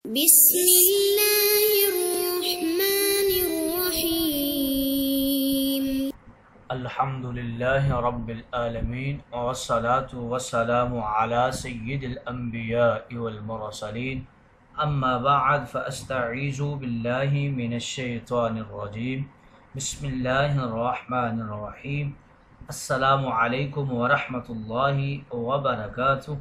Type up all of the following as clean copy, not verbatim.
بسم الله الرحمن الرحيم. الحمد لله رب العالمين والصلاة والسلام على سيد الأنبياء والمرسلين أما بعد فأستعيذ بالله من الشيطان الرجيم بسم الله الرحمن الرحيم. السلام علیکم ورحمۃ اللہ وبرکاتہ.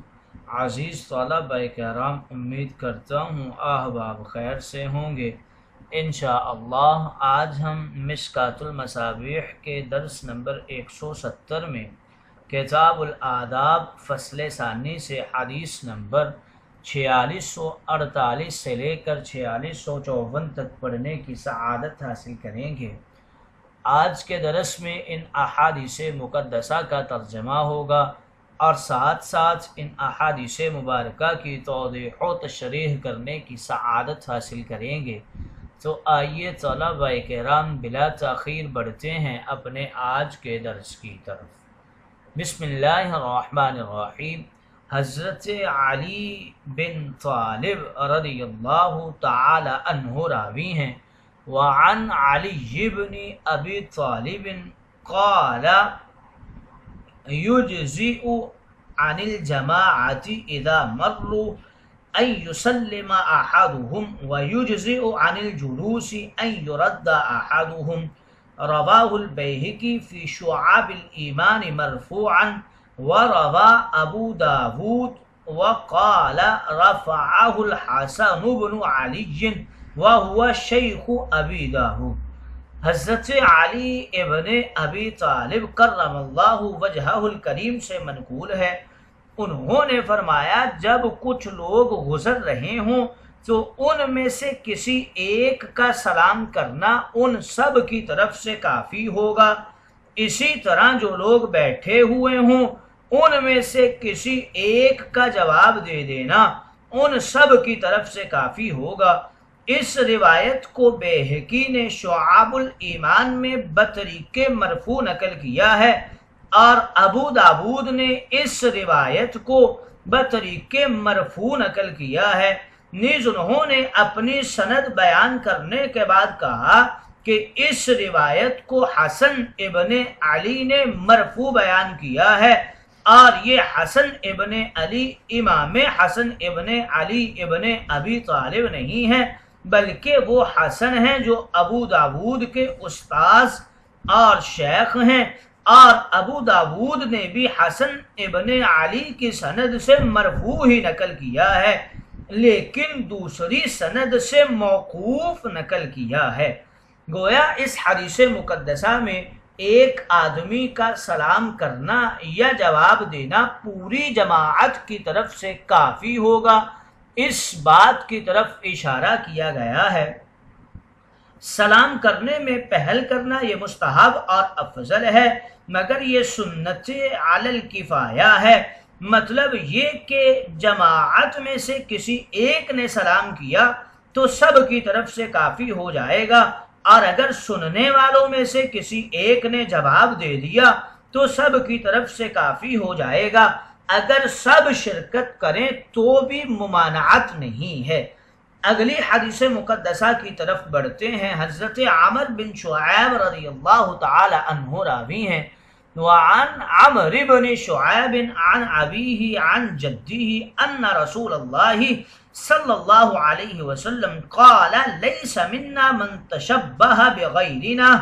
عزیز طلبہ کرام، امید کرتا ہوں احباب خیر سے ہوں گے. انشاءاللہ آج ہم مشکوٰۃ المصابیح کے درس نمبر 170 میں کتاب الآداب فصل ثانی سے حدیث نمبر 4648 سے لے کر 4654 تک پڑھنے کی سعادت حاصل کریں گے. آج کے درس میں ان احادیث مقدسہ کا ترجمہ ہوگا اور ساتھ ساتھ ان احادیث مبارکہ کی توضیح و تشریح کرنے کی سعادت حاصل کریں گے. تو آئیے طلبہ کرام بلا تاخیر بڑھتے ہیں اپنے آج کے درس کی طرف. بسم اللہ الرحمن الرحیم. حضرت علی بن طالب رضی اللہ تعالی عنہ راوی ہیں. وعن علی بن ابی طالب قال يجزئ عن الجماعة إذا مروا أن يسلم أحدهم ويجزئ عن الجلوس أن يرد أحدهم. رواه البيهقي في شعاب الإيمان مرفوعا وروى أبو داود وقال رفعه الحسن بن علي وهو شيخ أبي داود. حضرت علی ابن ابی طالب کرم اللہ وجہہ الکریم سے منقول ہے، انہوں نے فرمایا جب کچھ لوگ گزر رہے ہوں تو ان میں سے کسی ایک کا سلام کرنا ان سب کی طرف سے کافی ہوگا. اسی طرح جو لوگ بیٹھے ہوئے ہوں ان میں سے کسی ایک کا جواب دے دینا ان سب کی طرف سے کافی ہوگا. اس روایت کو بیہقی نے شعاب الایمان میں بطریق مرفوع نقل کیا ہے اور ابو داود نے اس روایت کو بطریق مرفوع نقل کیا ہے. نیز انہوں نے اپنی سند بیان کرنے کے بعد کہا کہ اس روایت کو حسن ابن علی نے مرفوع بیان کیا ہے اور یہ حسن ابن علی امام حسن ابن علی ابن ابی طالب نہیں ہے بلکہ وہ حسن ہیں جو ابو داود کے استاذ اور شیخ ہیں، اور ابو داود نے بھی حسن ابن علی کی سند سے مرفوع ہی نقل کیا ہے لیکن دوسری سند سے موقوف نقل کیا ہے. گویا اس حدیث مقدسہ میں ایک آدمی کا سلام کرنا یا جواب دینا پوری جماعت کی طرف سے کافی ہوگا. اس بات کی طرف اشارہ کیا گیا ہے. سلام کرنے میں پہل کرنا یہ مستحب اور افضل ہے مگر یہ سنت علی الکفایہ ہے. مطلب یہ کہ جماعت میں سے کسی ایک نے سلام کیا تو سب کی طرف سے کافی ہو جائے گا، اور اگر سننے والوں میں سے کسی ایک نے جواب دے دیا تو سب کی طرف سے کافی ہو جائے گا. اگر سب شرکت کریں تو بھی ممانعت نہیں ہے. اگلی حدیث مقدسہ کی طرف بڑھتے ہیں. حضرت عمر بن شعیب رضی اللہ تعالی عنہ راوی ہیں. وعن عمر بن شعیب عن ابیہ عن جدہ ان رسول اللہ صلی اللہ علیہ وسلم قال لیس منا من تشبہ بغیرنا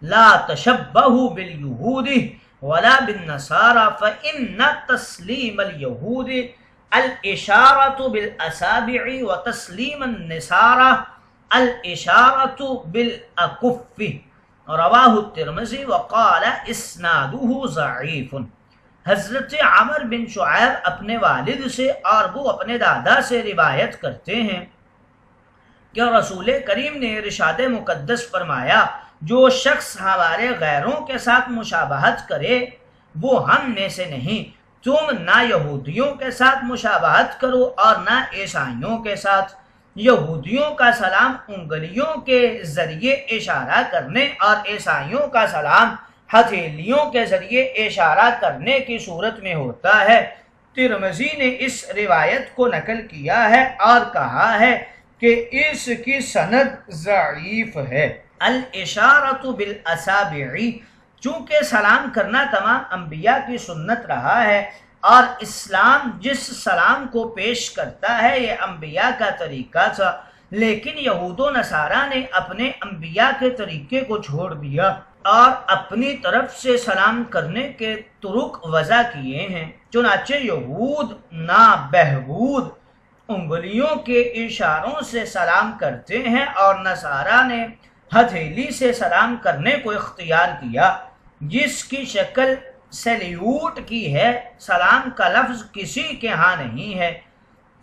لا تشبہوا بالیہود ولا بالنصارى فإن تسلیم اليہود الاشارة بالأصابع وتسلیم النصارى الاشارة بالأکف. رواہ الترمذی وقال اسنادہ ضعیف. حضرت عمر بن شعیب اپنے والد سے اور وہ اپنے دادا سے روایت کرتے ہیں کہ رسول کریم نے ارشاد مقدس فرمایا جو شخص ہمارے غیروں کے ساتھ مشابہت کرے وہ ہم میں سے نہیں. تم نہ یہودیوں کے ساتھ مشابہت کرو اور نہ عیسائیوں کے ساتھ. یہودیوں کا سلام انگلیوں کے ذریعے اشارہ کرنے اور عیسائیوں کا سلام ہتھیلیوں کے ذریعے اشارہ کرنے کی صورت میں ہوتا ہے. ترمذی نے اس روایت کو نقل کیا ہے اور کہا ہے کہ اس کی سند ضعیف ہے۔ الاشارۃ بالاصابع، چونکہ سلام کرنا تمام انبیاء کی سنت رہا ہے اور اسلام جس سلام کو پیش کرتا ہے یہ انبیاء کا طریقہ تھا، لیکن یہود و نصارہ نے اپنے انبیاء کے طریقے کو چھوڑ دیا اور اپنی طرف سے سلام کرنے کے طرق وضع کیے ہیں۔ چنانچہ یہود نابہود انگلیوں کے اشاروں سے سلام کرتے ہیں اور نصارہ نے ہتھیلی سے سلام کرنے کو اختیار کیا، جس کی شکل سلیوٹ کی ہے۔ سلام کا لفظ کسی کے ہاں نہیں ہے،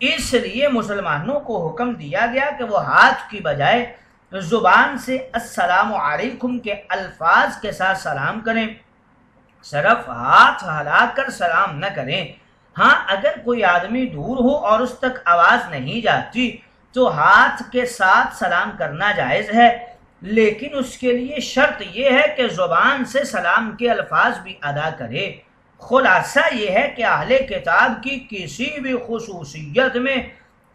اس لیے مسلمانوں کو حکم دیا گیا کہ وہ ہاتھ کی بجائے زبان سے السلام علیکم کے الفاظ کے ساتھ سلام کریں، صرف ہاتھ ہلا کر سلام نہ کریں۔ ہاں اگر کوئی آدمی دور ہو اور اس تک آواز نہیں جاتی تو ہاتھ کے ساتھ سلام کرنا جائز ہے، لیکن اس کے لیے شرط یہ ہے کہ زبان سے سلام کے الفاظ بھی ادا کرے۔ خلاصہ یہ ہے کہ اہل کتاب کی کسی بھی خصوصیت میں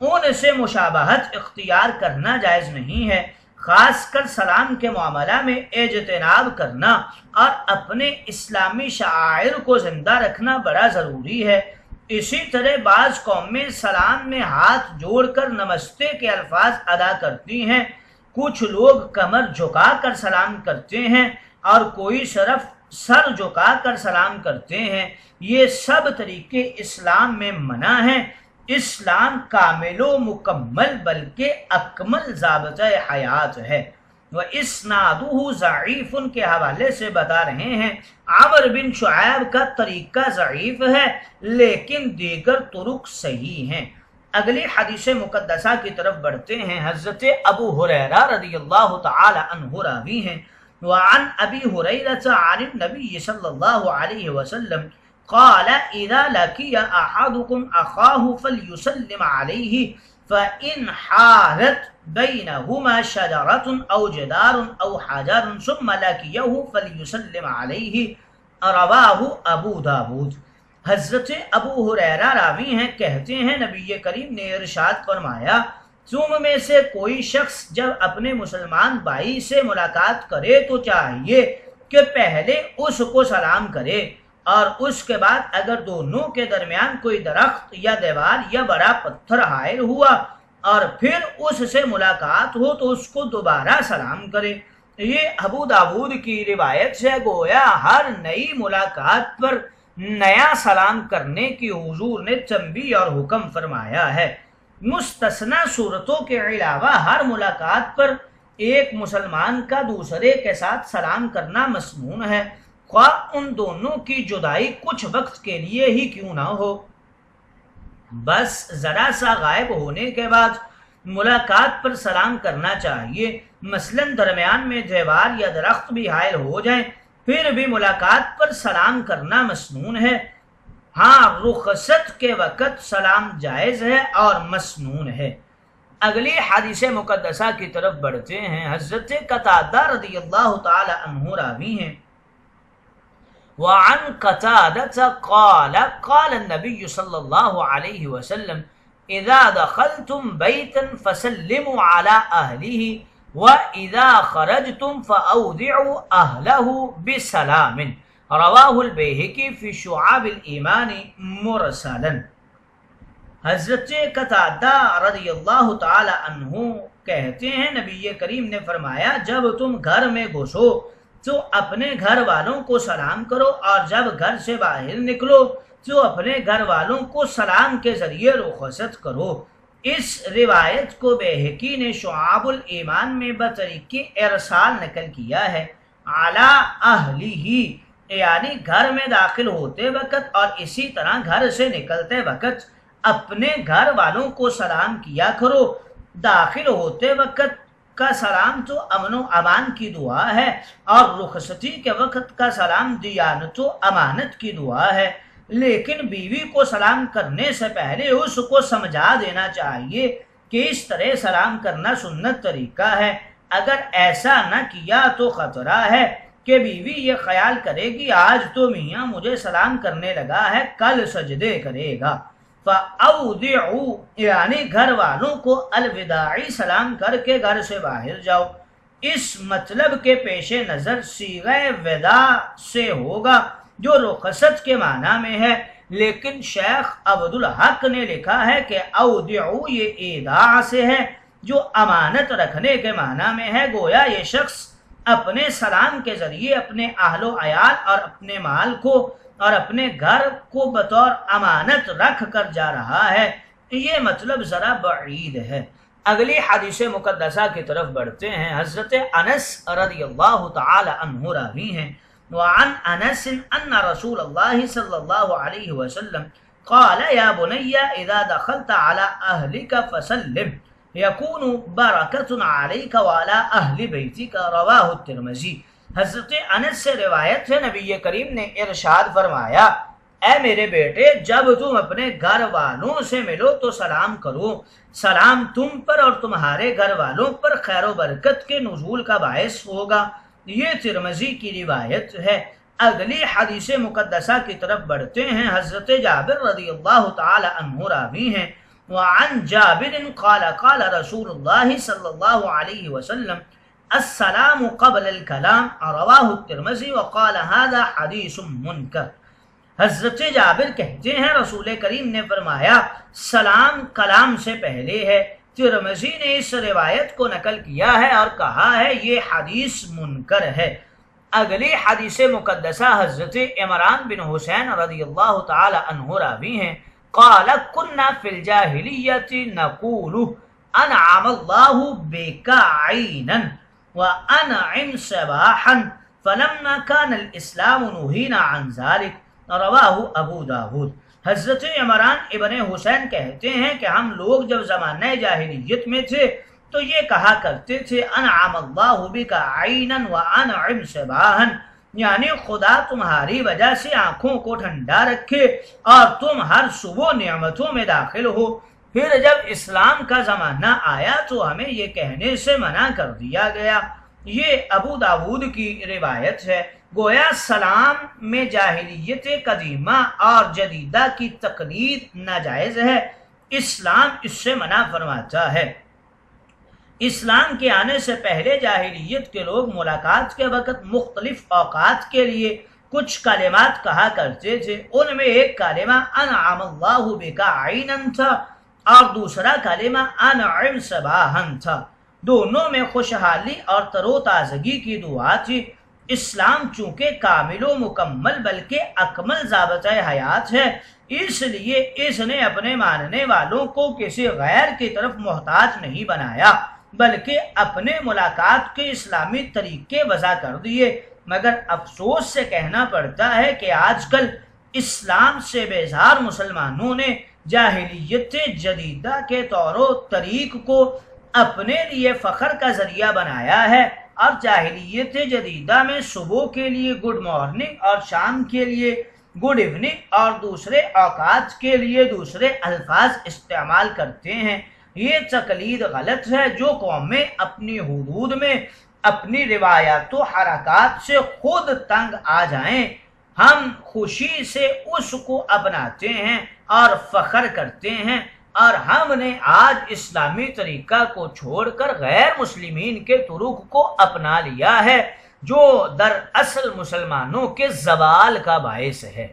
ان سے مشابہت اختیار کرنا جائز نہیں ہے، خاص کر سلام کے معاملہ میں اجتناب کرنا اور اپنے اسلامی شعائر کو زندہ رکھنا بڑا ضروری ہے۔ اسی طرح بعض قومیں سلام میں ہاتھ جوڑ کر نمستے کے الفاظ ادا کرتی ہیں، کچھ لوگ کمر جھکا کر سلام کرتے ہیں اور کوئی صرف سر جھکا کر سلام کرتے ہیں۔ یہ سب طریقے اسلام میں منع ہیں۔ اسلام کامل و مکمل بلکہ اکمل ضابطۂ حیات ہے۔ وَإِسْنَادُهُ ضعیف کے حوالے سے بتا رہے ہیں عمر بن شعیب کا طریقہ ضعیف ہے لیکن دیگر طرق صحیح ہیں۔ اگلی حدیث مقدسہ کی طرف بڑھتے ہیں۔ حضرت ابو ہریرہ رضی اللہ تعالی عنہ راوی ہیں۔ وعن ابی ہریرہ عن النبی صلی اللہ علیہ وسلم قال اذا لقي احدكم اخاه فليسلم عليه فإن حالت بينهما شجرة أو جدار أو حجر ثم لقيه فليسلم عليه، رواه ابو داود۔ حضرت ابو ہریرہ راوی ہیں، کہتے ہیں نبی کریم نے ارشاد فرمایا، تم میں سے کوئی شخص جب اپنے مسلمان بھائی سے ملاقات کرے تو چاہیے کہ پہلے اس کو سلام کرے، اور اس کے بعد اگر دونوں کے درمیان کوئی درخت یا دیوار یا بڑا پتھر حائل ہوا اور پھر اس سے ملاقات ہو تو اس کو دوبارہ سلام کرے۔ یہ ابو داود کی روایت سے گویا ہر نئی ملاقات پر نیا سلام کرنے کی حضور نے تنبیہ اور حکم فرمایا ہے۔ مستثنی صورتوں کے علاوہ ہر ملاقات پر ایک مسلمان کا دوسرے کے ساتھ سلام کرنا مسنون ہے، خواہ ان دونوں کی جدائی کچھ وقت کے لیے ہی کیوں نہ ہو۔ بس ذرا سا غائب ہونے کے بعد ملاقات پر سلام کرنا چاہیے، مثلا درمیان میں دیوار یا درخت بھی حائل ہو جائیں پھر بھی ملاقات پر سلام کرنا مسنون ہے۔ ہاں رخصت کے وقت سلام جائز ہے اور مسنون ہے۔ اگلی حدیث مقدسہ کی طرف بڑھتے ہیں۔ حضرت قتادہ رضی اللہ تعالی عنہ راوی ہیں۔ وعن قتادة قال قال النبي صلى الله عليه وسلم اذا دخلتم بيتا فسلموا على اهله واذا خرجتم فاودعوا اهله بسلام، رواه البيهقي في شعاب الايمان مرسلا۔ حضرت قتادہ رضی اللہ تعالی عنہ کہتے ہیں نبی کریم نے فرمایا، جب تم گھر میں گھسو تو اپنے گھر والوں کو سلام کرو اور جب گھر سے باہر نکلو تو اپنے گھر والوں کو سلام کے ذریعے رخصت کرو۔ اس روایت کو بیہقی نے شعاب الایمان میں بطریق ارسال نقل کیا ہے۔ علی اہلہ یعنی گھر میں داخل ہوتے وقت اور اسی طرح گھر سے نکلتے وقت اپنے گھر والوں کو سلام کیا کرو۔ داخل ہوتے وقت کا سلام تو امن و امان کی دعا ہے اور رخصتی کے وقت کا سلام دیانت و امانت کی دعا ہے، لیکن بیوی کو سلام کرنے سے پہلے اس کو سمجھا دینا چاہیے کہ اس طرح سلام کرنا سنت طریقہ ہے۔ اگر ایسا نہ کیا تو خطرہ ہے کہ بیوی یہ خیال کرے گی آج تو میاں مجھے سلام کرنے لگا ہے، کل سجدے کرے گا۔ فَأَوْدِعُوا یعنی گھر والوں کو الوداعی سلام کر کے گھر سے باہر جاؤ۔ اس مطلب کے پیش نظر صیغہ وداع سے ہوگا جو رخصت کے معنی میں ہے، لیکن شیخ عبدالحق نے لکھا ہے کہ اودعو یہ ایداع سے ہے جو امانت رکھنے کے معنی میں ہے۔ گویا یہ شخص اپنے سلام کے ذریعے اپنے اہل و عیال اور اپنے مال کو اور اپنے گھر کو بطور امانت رکھ کر جا رہا ہے۔ یہ مطلب ذرا بعید ہے۔ اگلی حدیث مقدسہ کی طرف بڑھتے ہیں۔ حضرت انس رضی اللہ تعالی عنہ راوی ہیں، وعن انس ان رسول اللہ صلی اللہ علیہ وسلم قال یا بنی اذا دخلت على اہلک فسلم یکون برکت علیک وعلی اہل بیتک، رواہ الترمذی۔ حضرت انس سے روایت ہے، نبی کریم نے ارشاد فرمایا، اے میرے بیٹے جب تم اپنے گھر والوں سے ملو تو سلام کرو، سلام تم پر اور تمہارے گھر والوں پر خیر و برکت کے نزول کا باعث ہوگا۔ یہ ترمذی کی روایت ہے۔ اگلی حدیث مقدسہ کی طرف بڑھتے ہیں۔ حضرت جابر رضی اللہ تعالی عنہ راوی ہیں، وعن جابر قال قال رسول اللہ صلی اللہ علیہ وسلم السلام قبل الکلام، رواہ الترمذی وقال هذا حدیث منکر۔ حضرت جابر کہتے ہیں رسول کریم نے فرمایا سلام کلام سے پہلے ہے۔ ترمذی نے اس روایت کو نقل کیا ہے اور کہا ہے یہ حدیث منکر ہے۔ اگلی حدیث مقدسہ حضرت عمران بن حسین رضی اللہ تعالی عنہ راوی ہیں، قال كنا في الجاهلیة نقول انعم الله بك عینا وانعم صباحا فلما كان الاسلام نهینا عن ذلك، رواہ ابو داود۔ حضرت عمران ابن حسین کہتے ہیں کہ ہم لوگ جب زمانہ جاہلیت میں تھے تو یہ کہا کرتے تھے انعم اللہ بک عینا وانعم صباحا، یعنی خدا تمہاری وجہ سے آنکھوں کو ٹھنڈا رکھے اور تم ہر صبح نعمتوں میں داخل ہو۔ پھر جب اسلام کا زمانہ آیا تو ہمیں یہ کہنے سے منع کر دیا گیا۔ یہ ابو داود کی روایت ہے۔ گویا سلام میں جاہلیت قدیمہ اور جدیدہ کی تقلید ناجائز ہے، اسلام اس سے منع فرماتا ہے۔ اسلام کے آنے سے پہلے جاہلیت کے لوگ ملاقات کے وقت مختلف اوقات کے لیے کچھ کلمات کہا کرتے تھے۔ ان میں ایک کلمہ انعم اللہ بک عینا تھا اور دوسرا کلمہ انعم صباحا تھا۔ دونوں میں خوشحالی اور تر و تازگی کی دعا تھی۔ اسلام چونکہ کامل و مکمل بلکہ اکمل ضابطہ حیات ہے، اس لیے اس نے اپنے ماننے والوں کو کسی غیر کی طرف محتاج نہیں بنایا بلکہ اپنے ملاقات کے اسلامی طریقے وضع کر دیے۔ مگر افسوس سے کہنا پڑتا ہے کہ آج کل اسلام سے بیزار مسلمانوں نے جاہلیت جدیدہ کے طور و طریق کو اپنے لیے فخر کا ذریعہ بنایا ہے اور جاہلیت جدیدہ میں صبح کے لیے گڈ مارننگ اور شام کے لیے گڈ ایوننگ اور دوسرے اوقات کے لیے دوسرے الفاظ استعمال کرتے ہیں۔ یہ تقلید غلط ہے۔ جو قومیں اپنی حدود میں اپنی روایات و حرکات سے خود تنگ آ جائیں، ہم خوشی سے اس کو اپناتے ہیں اور فخر کرتے ہیں، اور ہم نے آج اسلامی طریقہ کو چھوڑ کر غیر مسلمین کے طرق کو اپنا لیا ہے جو دراصل مسلمانوں کے زوال کا باعث ہے۔